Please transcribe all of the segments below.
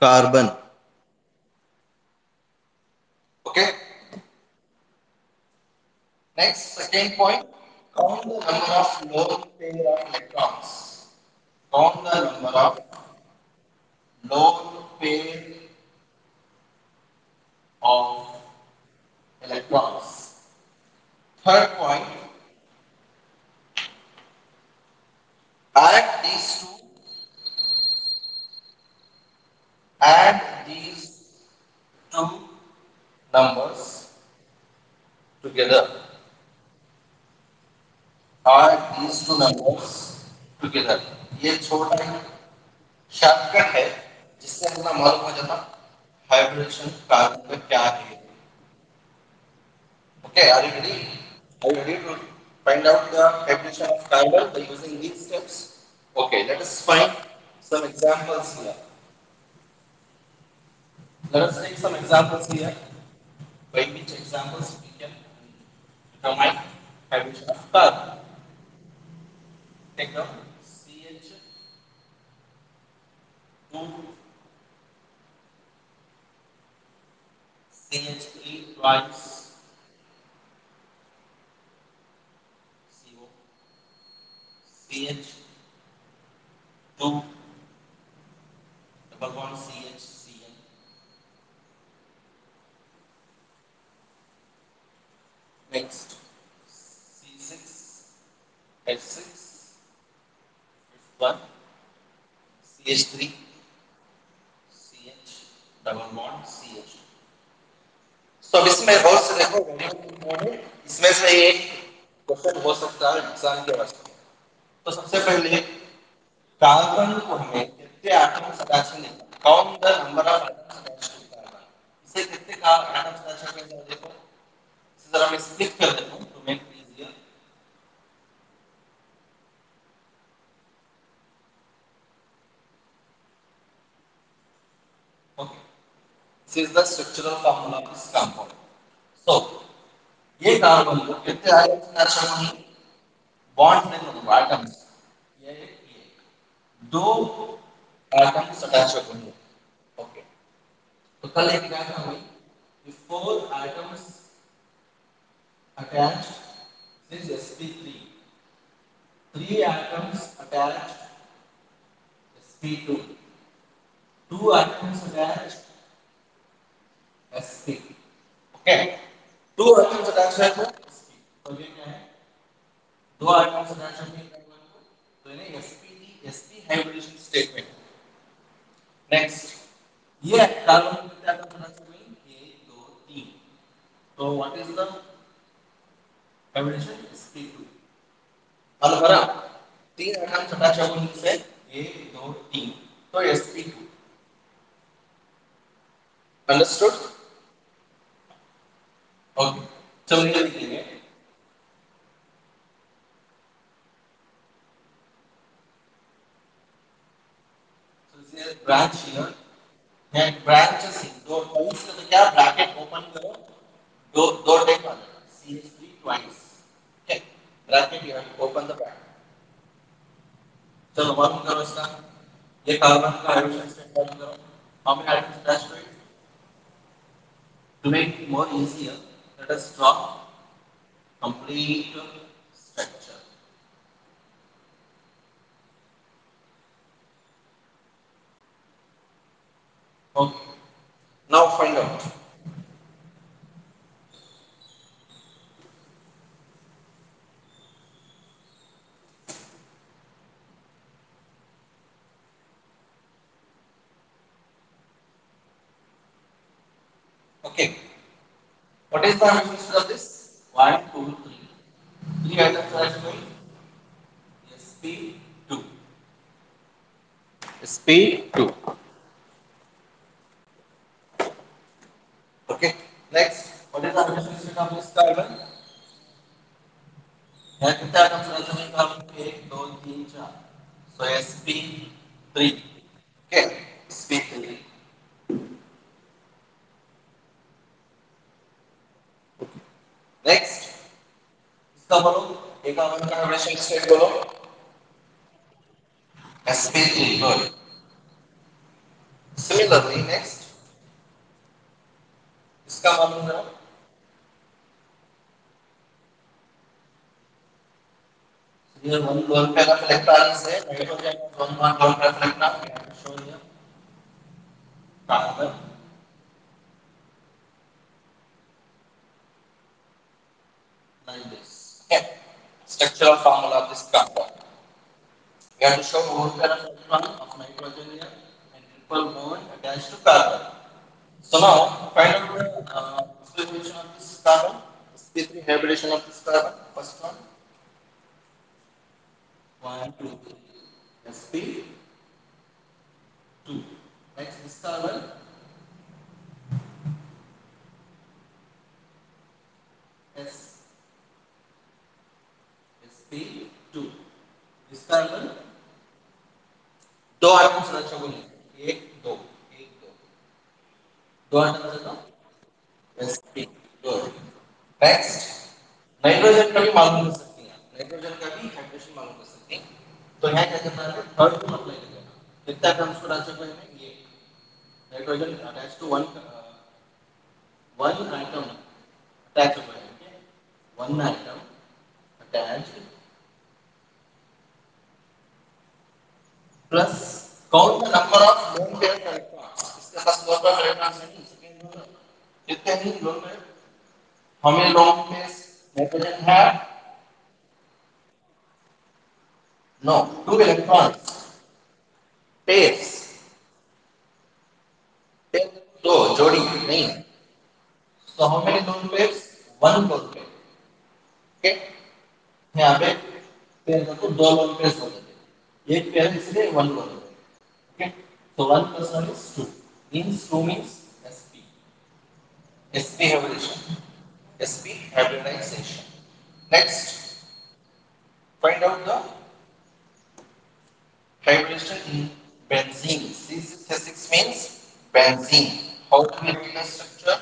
carbon. Okay. Next, second point, count the number of lone pair of electrons. Count the number of lone pair of electrons. Third point, add these two, add these two numbers together. Add these two numbers together. ये छोटा ही shortcut है जिससे अपना मालूम हो जाता hybridisation carbon का क्या है. Okay, are you ready? Are you ready to find out the hybridization of carbon by using these steps? Okay, let us find some examples here. Let us take some examples here. By which examples we can determine hybridization of carbon. Take the CH2, CH3 twice CO, CH2 double bond CHCN. Next, C6 H6 1 CH3 CH double bond CH. So अब इसमें बहुत से देखो इसमें से एक question हो सकता है एग्जाम के वास्ते. तो सबसे पहले कार्बन को हमें कितने एटम्स अटैच करने हैं. Count the number of atoms attach to carbon. इसे कितने का एटम्स अटैच करने हैं देखो. इसे जरा मैं स्प्लिट कर देता हूं to make it easier. Okay, this is the structural formula of this compound. So ये कार्बन को कितने एटम्स अटैच करने हैं. बॉन्ड देखो एटम्स ये दो एटम्स अटैच करने हैं. ओके, तो कल एक क्या था भाई, four atoms attached. This is sp3. Three atoms attached. sp2. Two atoms attached. sp. Okay. Two atoms attached है तो sp. तो ये क्या है? दो atoms attached है तो इन्हें sp hybridization statement. Next. ये कार्बन कितने atoms attached है? एक, दो, तीन. तो what is the hybridization? sp2. हल भरा. तीन atoms attached है उनसे एक, दो, तीन. तो sp2. Understood? Okay. चलो ये लिखेंगे. So this is branch here. And branches दो टाइम्स का तो क्या ब्रैकेट ओपन करो. दो दो टाइम आ जाएगा. CH3 twice. Okay. Bracket you have to open the bracket. चलो मालूम करो इसका. ये कार्बन का हाइड्रोजन स्टेट मालूम करो. How many atoms attached to it? To make it more easier, let us draw complete structure. Okay. Now find out. Okay. What is the hydrogen of this? 1, 2, 3. Three atoms are showing sp2. sp2. Okay. Next, what is the hydrogen state of this carbon? यहाँ कितने atoms are showing carbon? 1, 2, 3, 4. So sp3. Okay. sp3. Next, इसका बोलो. एक carbon का hydrogen state बोलो. sp3. Good. Similar. Similarly, next इसका मालूम है here one lone pair of electrons है nitrogen one lone pair of electron we have to show here carbon like this. Okay. Structural formula of this carbon. We have to show lone pair of electron of nitrogen here and triple bond attached to carbon. So now find out the specification of this carbon, sp3 hybridization of this carbon. First one, two, three. sp2. Next this carbon, s sp2. This carbon दो atoms रचा बोलिए एक दो दो atoms है तो sp दो next nitrogen का भी मालूम कर सकते हैं नाइट्रोजन का भी हाइड्रोजन मालूम कर सकते हैं तो यहाँ क्या करना है थर्ड को अप्लाई कर देना कितना आटम्स को डाल सकते हैं ये nitrogen attach to one atom attached to it, okay? One atom attached plus count the number of lone pair electrons. इसके पास lone pair electrons नहीं सेकेंड नंबर कितने हैं lone pair हमें lone pairs nitrogen है no two electrons pairs pair दो जोड़ी नहीं so how many lone pairs one lone pair okay यहाँ पे पेयर को दो lone pairs हो जाते हैं एक पेयर इसलिए one lone pair okay so 1 plus 1 is 2 means 2 means sp sp hybridization sp hybridization next find out the hybridization in benzene C6H6 means benzene how do we write the structure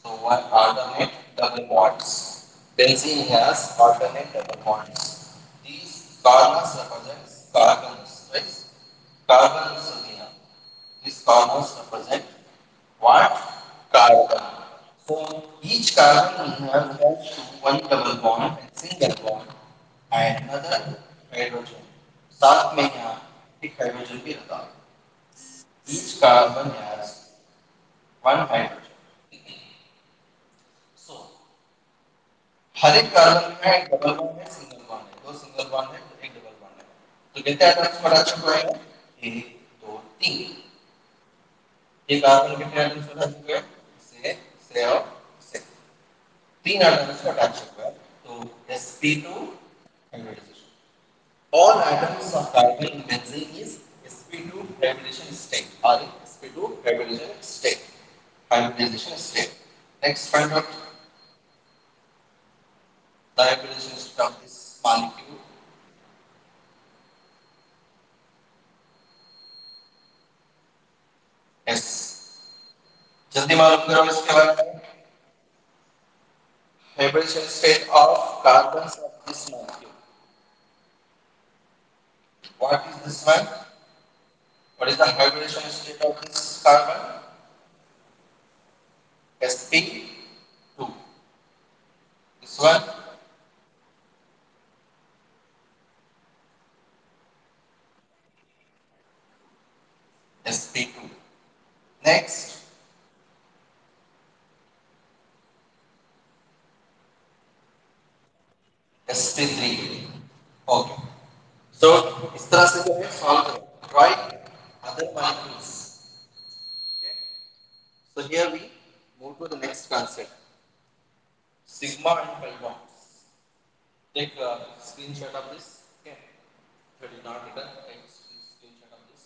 so one alternate double bonds benzene has alternate double bonds these carbons represents carbons right carbons here these carbons represent what carbon. So each carbon has attached to one double bond and single bond and another hydrogen. साथ में यहाँ एक hydrogen भी लगा. Each carbon has one hydrogen. So हर एक carbon में एक double bond है सिंगल बॉन्ड है दो सिंगल बॉन्ड है एक डबल बॉन्ड है तो कितने एटम्स पड़ा चुका है एक दो तीन ये कार्बन कितने एटम्स पड़ा चुके हैं से और से तीन एटम्स को अटैच हुआ है तो sp2 hybridization all atoms of carbon in benzene is sp2 hybridization state or sp2 hybridization state next find out the hybridization state of this molecule s जल्दी मालूम करो इसके बारे में hybridization state of carbons of this molecule what is this one what is the hybridization state of this carbon sp2 this one sp2 next sp3 okay so इस तरह से जो है सॉल्व करो try other molecules okay so here we move to the next concept sigma and pi bonds take a screenshot of this okay if it is not written take screenshot of this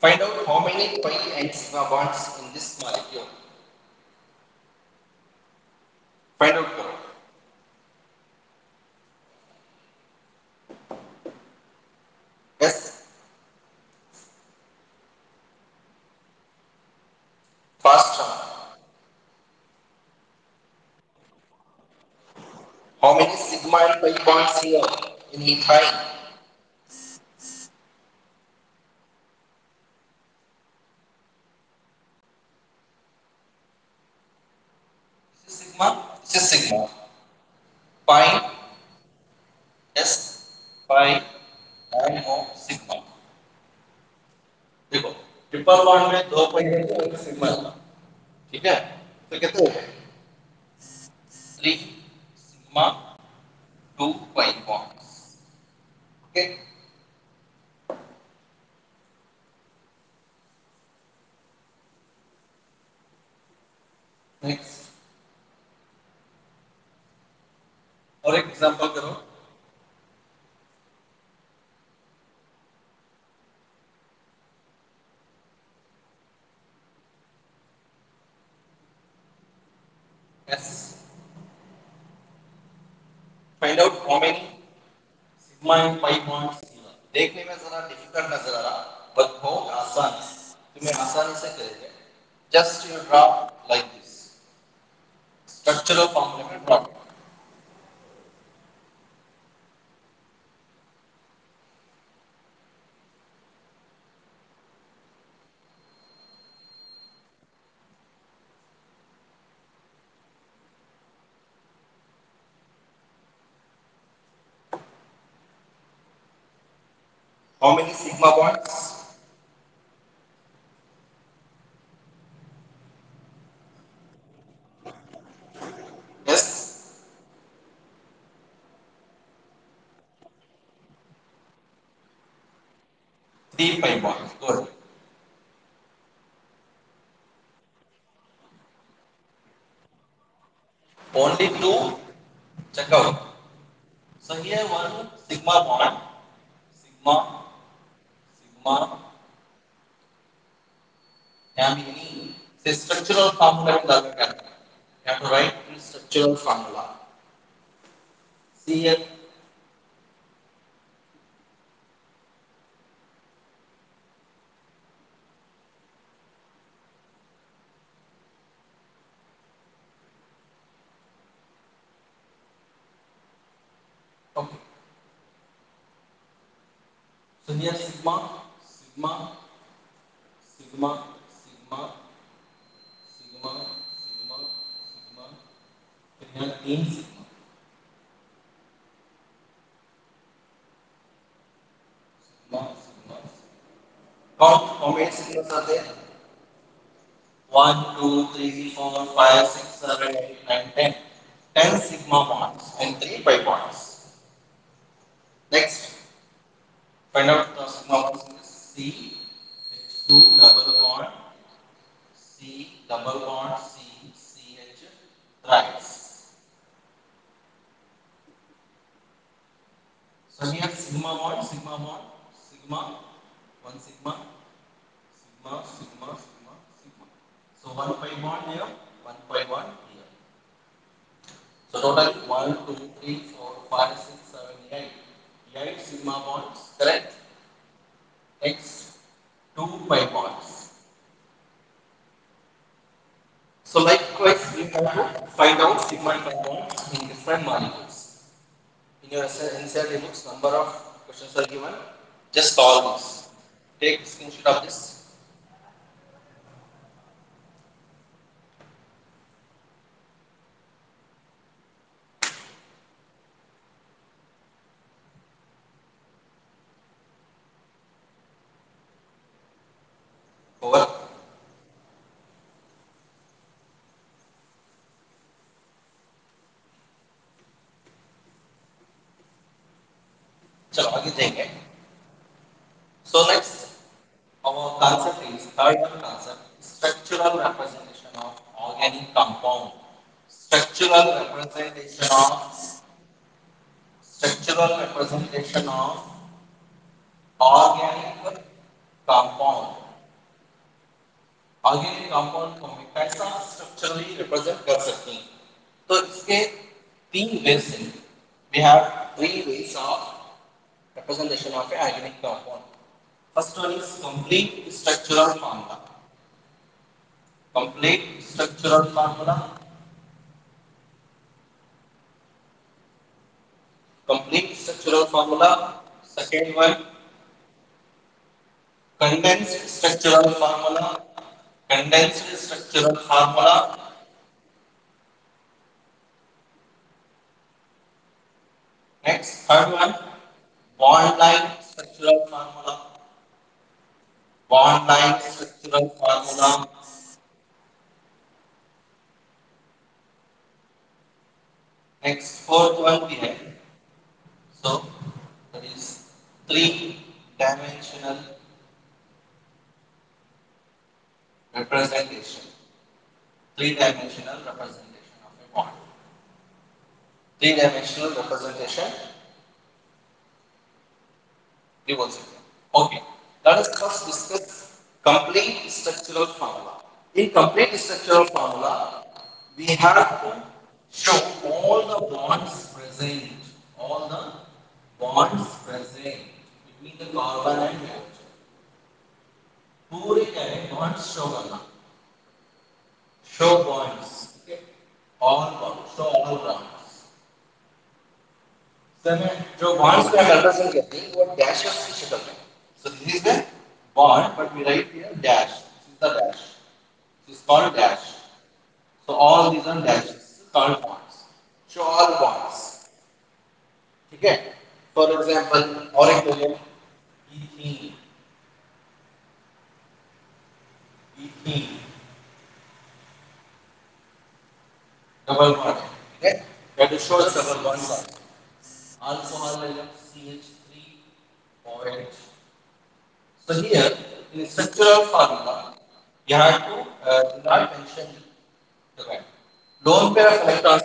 Find out how many pi and sigma bonds in this molecule. Find out करो. Yes, fast. How many sigma and pi bonds here in ethyl? This is sigma. This is sigma. Pi, S, pi and more sigma. देखो triple bond में दो pi है तो एक sigma है. ठीक है तो कितने हो गए 3 sigma 2 pi bonds. Okay next और एक एग्जांपल करो. S. Find out how many sigma and pi bonds here. देखने में जरा डिफिकल्ट नजर आ रहा बट बहुत आसान है. तुम्हें आसानी से करेंगे. Just you draw like this structural formula में draw. How many sigma bonds? Yes, 3 pi bonds. Good. Only two. Check out. So here one sigma bond, sigma, sigma, can be any. Say structural formula in the other category. You have to write in structural formula. See here. Okay. So here sigma, sigma, sigma, sigma, sigma, sigma, sigma. Then here तीन sigma, sigma, sigma. Count how many sigmas are there? 1, 2, 3, 4, 5, 6, 7, 8, 9, 10. 10 sigma bonds and 3 pi bonds. Next, find out the sigma bonds in this. C, H2 double bond, C double bond, C, CH thrice. So here sigma bond, sigma bond, sigma, one sigma, sigma, sigma, sigma, sigma. So one pi bond here, one pi bond here. So total 1, 2, 3, 4, 5, 6, 7, 8. 8 sigma bonds, correct? Next, 2 pi bonds. So likewise, we have to find out sigma and pi bonds in different molecules. In your NCERT books, number of questions are given. Just solve this. Take screenshot of this. Over. चलो आगे देखेंगे. So next, our concept is third one concept structural representation of organic compound. Structural representation of structural representation of organic compound. Organic compound को हम कैसा structurally represent कर सकते हैं? तो इसके तीन वेज हैं. We have three ways of representation of an organic compound. First one is complete structural formula. Complete structural formula. Complete structural formula. Second one, condensed structural formula. Condensed structural formula. Next, third one, bond line structural formula. Bond line structural formula. Next, fourth one we have. So, that is three-dimensional representation. Three-dimensional representation of a bond. Three-dimensional representation. Reverse it. Okay. Let us first discuss complete structural formula. In complete structural formula, we have to show all the bonds present. All the bonds present between the carbon and hydrogen. पूरे क्या है bonds show करना. Show bonds. Okay. All bonds. Show all bonds. जो bonds का represent करते हैं वो dashes की शक्ल में. So this is the bond, but we write here dash. This is the dash. This is called dash. So all these are dashes. This is called bonds. Show all bonds. ठीक है. For example, और एक ले ethene, ethene, double bond. ठीक है. We have to show the double bonds. Alcohol ले लो CH3OH. So here in structural formula, you have to not mention the kind. Lone pair of electrons.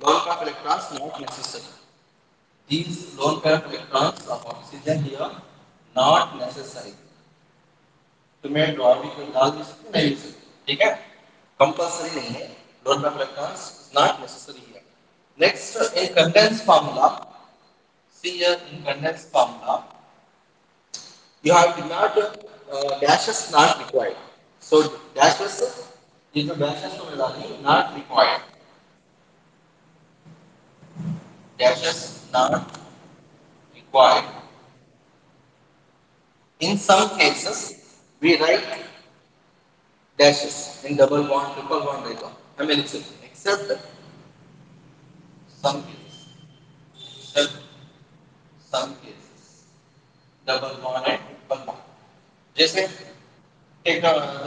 Lone pair of electrons not necessary. These lone pair of electrons of oxygen here not necessary. तुम्हें dropping में डाल भी सकते नहीं भी सकते. ठीक है. कंपल्सरी नहीं है. lone pair of electrons is not necessary here. Next, in condensed formula, see here in condensed formula, you have not dashes not required. So dashes, ये जो dashes को मिला दी not required. Dashes not required. In some cases, we write dashes in double bond, triple bond like that. I mean, except some cases. Except some cases. Double bond and triple bond. जैसे take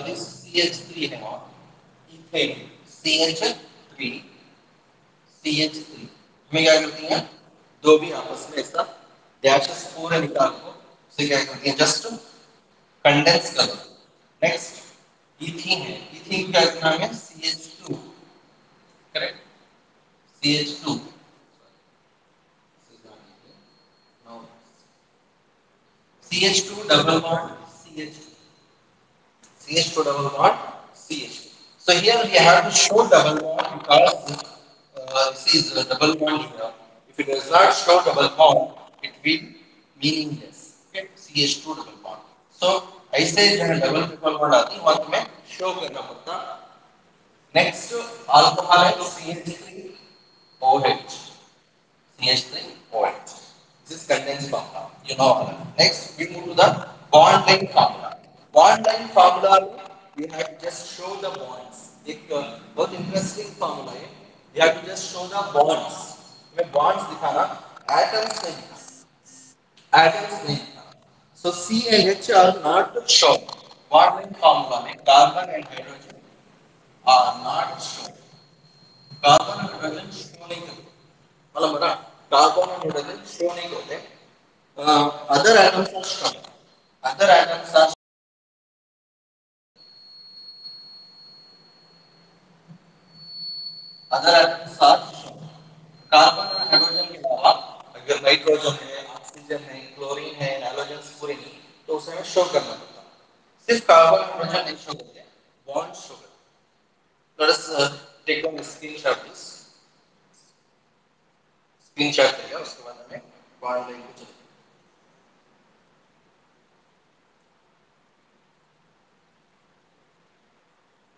this CH3 है और ethane CH3 CH3 में क्या करती हैं दो भी आपस में ऐसा डैशेस पूरे निकाल को उसे क्या करती हैं जस्ट कंडेंस कर दो. नेक्स्ट ईथीन है. ईथीन का नाम है CH2. Correct. CH2. No. CH2 double bond CH2. CH2 double bond CH2. So here we have to show double bond because this is a double bond here. If it does not show double bond, it will meaningless. Okay, CH2 double bond. So ऐसे जहाँ double triple bond आती है वहाँ तुम्हें show करना पड़ता. Next alcohol है CH3OH. CH3OH. This is condensed formula. You know all that. Next, we move to the bond length formula. Bond length formula, we have to just show the bonds. एक बहुत interesting formula है. We have to just show the bonds. हमें bonds दिखाना, atoms नहीं दिखाना. Atoms नहीं दिखाना. So C and H are not shown. Bond length formula में carbon and hydrogen are not shown. Carbon and hydrogen show नहीं करते. मतलब बता carbon and hydrogen show नहीं करते. Other atoms are shown. Other atoms are other atoms are shown. Carbon और hydrogen के अलावा अगर नाइट्रोजन है, ऑक्सीजन है, क्लोरीन है, हैलोजन पूरे नहीं तो उसे हमें शो करना पड़ता है. सिर्फ कार्बन और हाइड्रोजन नहीं शो करते. bond sugar. Let us take down the screenshot please. Screenshot लेगा उसके बाद हमें बॉन्ड लाइन को चलेगा.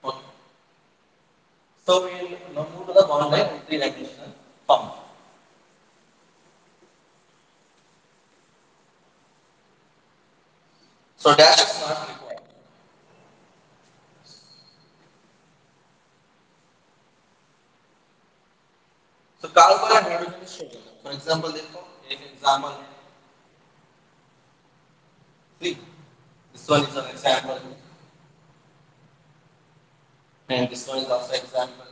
Okay. So we will now move to the bond line in three-dimensional form. So dash is not required. So carbon and hydrogen is shown. For example, देखो एक example है. See, this one is an example, and this one is also example.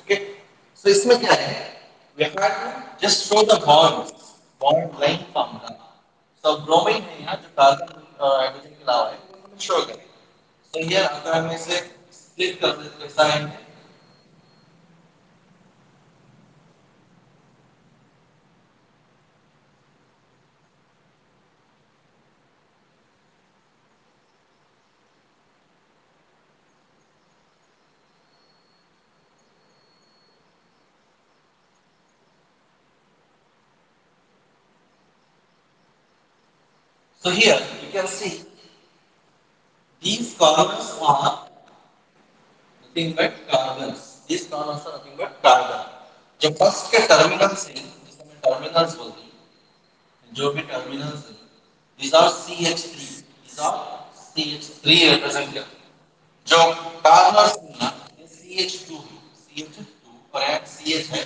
Okay. So इसमें क्या है? We have to just show the bond line formula. So bromine है यहाँ जो carbon hydrogen के अलावा है वो हमें शो करें. So here अगर हम इसे split कर दें तो ऐसा है. So here you can see these columns are nothing but carbons. These columns are nothing but carbon. जो फर्स्ट के टर्मिनल्स हैं जिसे हम टर्मिनल्स बोलते हैं, जो भी टर्मिनल्स हैं, these are CH3. These are CH3 represent करते हैं. जो कार्बन्स हैं ना ये CH2 है. CH2 और यहाँ CH है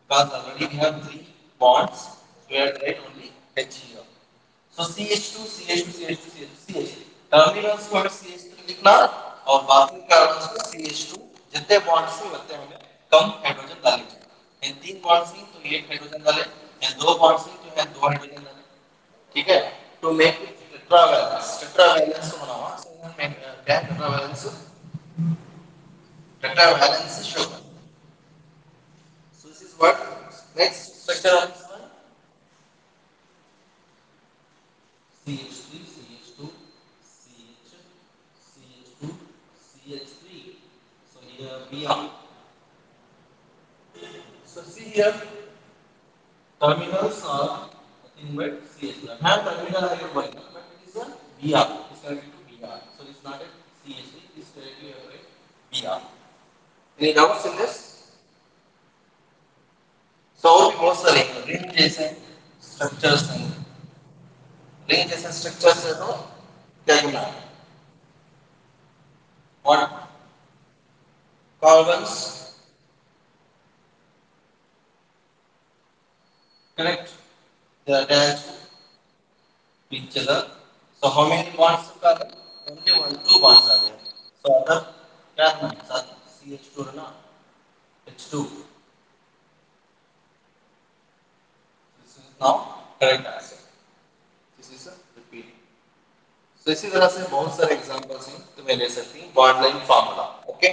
because already we have three bonds. So we have to write only H here. So CH2 CH2 CH2 CH2 CH. Terminals को हमें CH3 लिखना और बाकी कार्बन्स को CH2. जितने बॉन्ड्स हैं उतने हमें कम हाइड्रोजन डालने चाहिए. इन तीन बॉन्ड्स हैं तो एक हाइड्रोजन डालें, या दो बॉन्ड्स हैं तो यहाँ दो हाइड्रोजन डालें. ठीक है. तो मेक इट टेट्रावैलेंस को बनाओ. सो यहाँ मैं क्या टेट्रावैलेंस show. So this is what next structure of this one. CH3 CH2 CH CH2 CH3. So here Br. So see here terminals are nothing but CH. Have terminal are your one, but it is a Br. It's connected to Br. So it's not a CH3. It's directly a Br. Any doubts in this? So और भी बहुत सारे ring जैसे structures हैं. Ring जैसे structures है तो क्या करना है? What carbons connect? They are attached to each other. So how many bonds of carbon? Only one, two bonds are there. So other क्या करना है? साथ CH2 है ना? H2. This is now correct answer. This is a repeat. So इसी तरह से बहुत सारे एग्जांपल्स हैं तो मैं ले सकती हूँ bond line formula. Okay.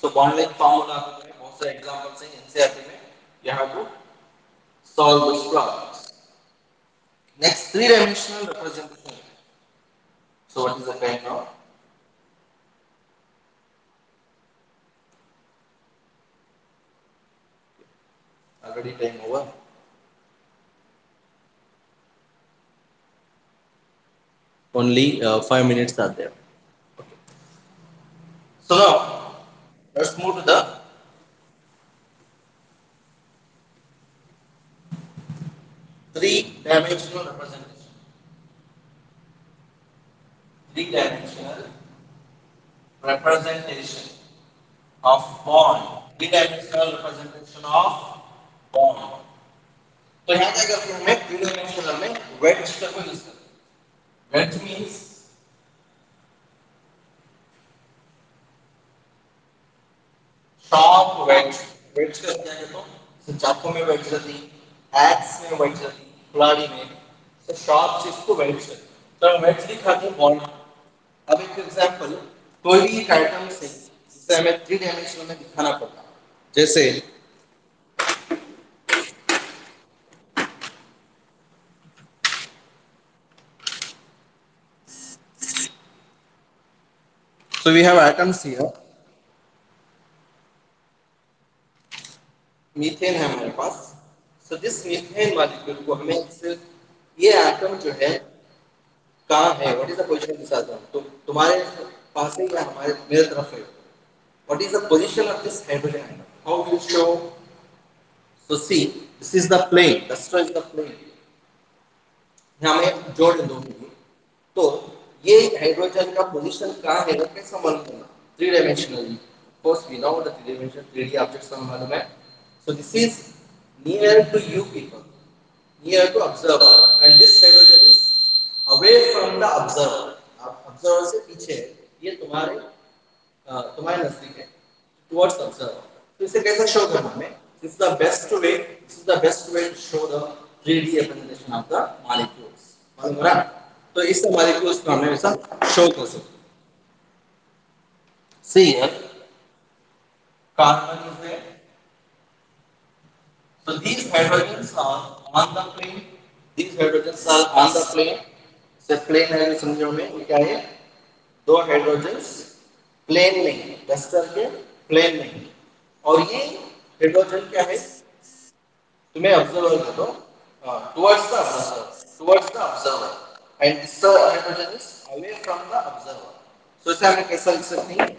So bond line formula को मैं बहुत सारे एग्जांपल्स हैं एनसीईआरटी में. यहाँ को solve this problem. Next, three-dimensional representation. So what is the time now? Already time over. Only 5 minutes are there. Okay. So now let's move to the three-dimensional representation. Three-dimensional representation of bond. Three-dimensional representation of bond. तो यहाँ क्या करते हैं हमें three-dimensional में wedge का को use करते हैं. Wedge means sharp wedge. Wedge का क्या कहते हो? So चाकू में wedge रहती, axe में wedge रहती, कुल्हाड़ी में. So sharp चीज को wedge कहते हैं. तो wedge दिखाते हैं bond. अब एक एग्जांपल, कोई भी एक आइटम से जिसे हमें थ्री डायमेंशन में दिखाना पड़ता है. जैसे So we have atoms here. Methane है हमारे पास. So this methane molecule को हमें ये एटम जो है कहाँ है? What is the position of this atom? तो तुम्हारे पास है या हमारे मेरे तरफ है? What is the position of this hydrogen atom? How will you show? So see, this is the plane. That's why is the plane. यहाँ मैं जोड़ दो तो ये हाइड्रोजन का पोजीशन कहाँ है वो कैसे मालूम करना? Three dimensionally. Of course we know the three dimensional 3D objects हमें मालूम है. So this is near to you people, near to observer, and this hydrogen is away from the observer. Observer से पीछे है. ये तुम्हारे नजदीक है. Towards the observer. तो इसे कैसे शो करना हमें? This is the best way. This is the best way to show the 3D representation of the molecules. मालूम हो रहा? तो इस molecules को हमें ऐसा शो कर सकते. See here, carbon is there. So these hydrogens are on the plane. These hydrogens are on the plane. से plane है समझो में ये क्या है? दो हाइड्रोजन्स प्लेन में है, डस्टर के प्लेन में है. और ये हाइड्रोजन क्या है? तुम्हें ऑब्जर्वर कर दो. Towards the observer and this hydrogen is away from the observer. So इसे हमें कैसा लिख सकते हैं?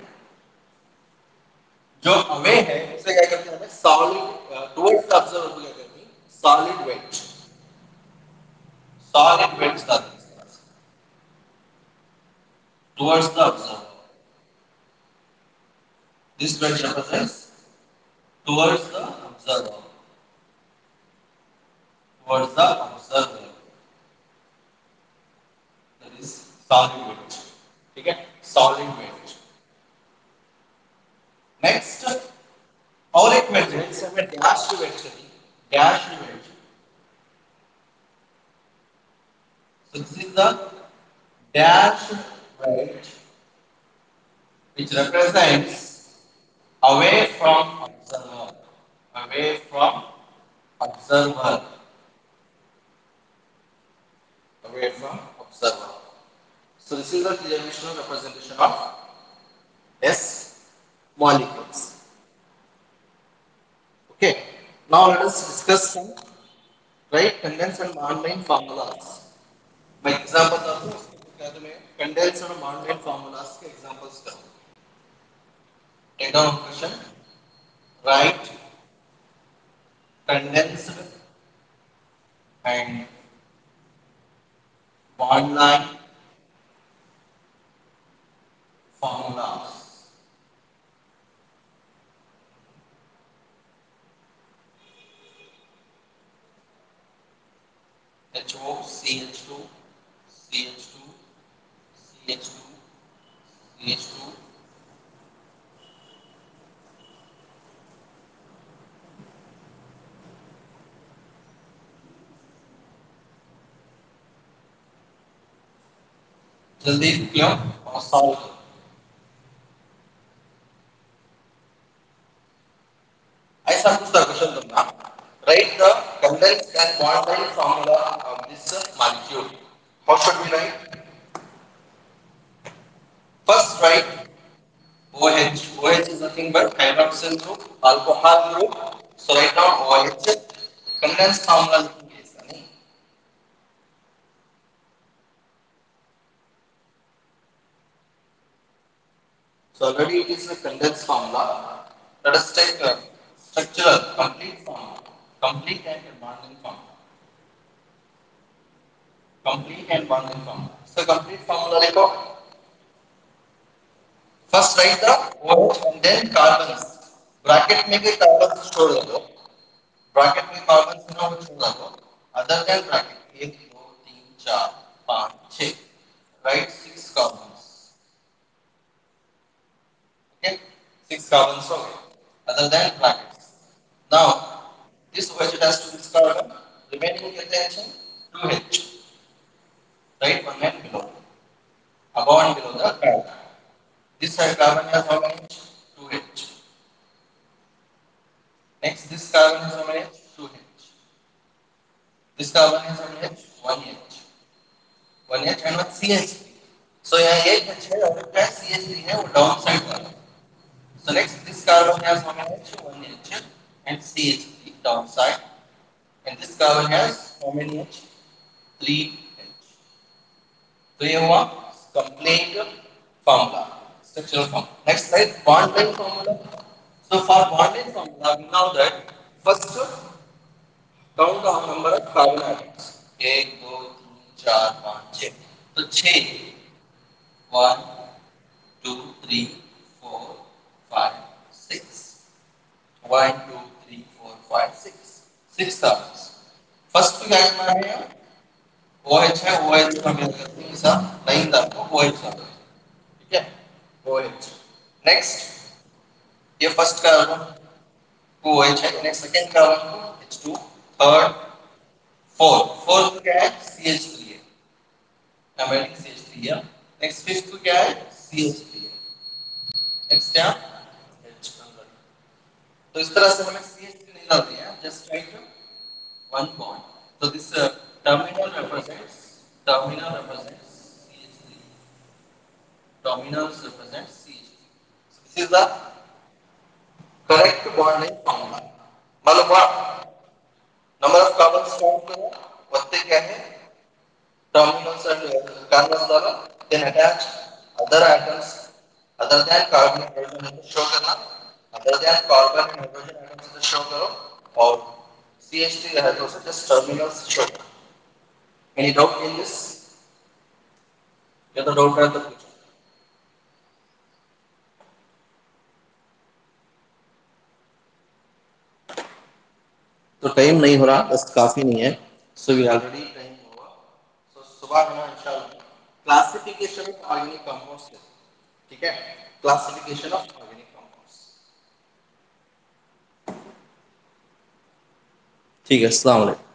जो अवे है उसे क्या करते हैं? हमें सॉलिड टुवर्ड्स द ऑब्जर्वर को क्या करते हैं? Solid weight towards the observer. This weight represents towards the observer. Towards the observer. That is solid weight. ठीक है? Solid weight. Next, और एक वेट है जिसे हमें डैश वेट चाहिए. Dash weight. So this is the dash weight which represents away from observer. Away from observer. Away from observer. So this is the three-dimensional representation of S molecules. Okay. Now let us discuss some condensed and Mondane formulas. मैं example बताता हूँ उसके बाद मैं condensed और Mondane formulas के examples करूँ. Take down question. Write condensed and Mondane formulas. HO, CH2, CH2, CH2, CH2. जल्दी क्यों और सॉल्व करो. ऐसा पूछता क्वेश्चन तुमने. Write the condensed and Mondane formula of this molecule. How should we write? First write OH. OH is nothing but hydroxyl group, alcohol group. So write down OH. Condensed formula लिखेंगे इसका नहीं. So already it is a condensed formula. Let us take a structural complete formula. Complete and Mondane formula. Complete and Mondane formula. So complete formula लिखो. First write the OH and then carbons. Bracket में के carbons छोड़ दो. Bracket में carbons ना वो छोड़ दो. Other than bracket 1 2 3 4 5 6. Write 6 carbons. Okay, 6 carbons okay. Other than brackets. Now this OH has to this carbon. Remaining attention 2H. Right, one and below. Above and below the carbon. This side carbon has how many? 2H. Next, this carbon has how many? 2H. This carbon has how many? 1H. 1H and one CH3. सो यहाँ ये है और क्या CH3 है वो down side वाला. So next this carbon has how many H? One H and CH3 down side, and this carbon has how many H? Three H. तो ये हुआ complete formula, structural formula. Next slide, bond length formula. So for bond length formula, we know that first count the number of carbon atoms. एक दो तीन चार पाँच छः. तो छः 1 2 3 4 5 6 1 2 3 4 5 6 6 carbons. फर्स्ट क्या करना है? OH है, OH का मिल करके ऐसा लाइन डाल को OH डाल. ठीक है, OH. नेक्स्ट ये फर्स्ट कार्बन को OH है, नेक्स्ट सेकंड कार्बन को H2, थर्ड फोर्थ फोर्थ क्या है? CH3 है, एमाइडिंग CH3 है. नेक्स्ट फिफ्थ क्या है? CH3 है. नेक्स्ट क्या? H. तो इस तरह से हमें CH3 नहीं डालते हैं, just right one bond. So this terminal represents CH3. Terminals represent CH3. So this is the correct bonding formula. मालूम हुआ? Number of carbons count करो. वत्ते क्या है? Terminals and carbons डालो. Then attach other atoms other than carbon and hydrogen show करना. Other than carbon and hydrogen atoms show करो. और CH3 है तो उसे just terminals show. Any doubt in this? या तो डाउट है तो पूछो. तो टाइम नहीं हो रहा, बस काफी नहीं है. सो वी ऑलरेडी टाइम हुआ. सो सुबह हम इंशाल्लाह क्लासिफिकेशन ऑफ ऑर्गेनिक कंपाउंड्स. ठीक है, क्लासिफिकेशन ऑफ ऑर्गेनिक कंपाउंड्स. ठीक है, अस्सलाम वालेकुम.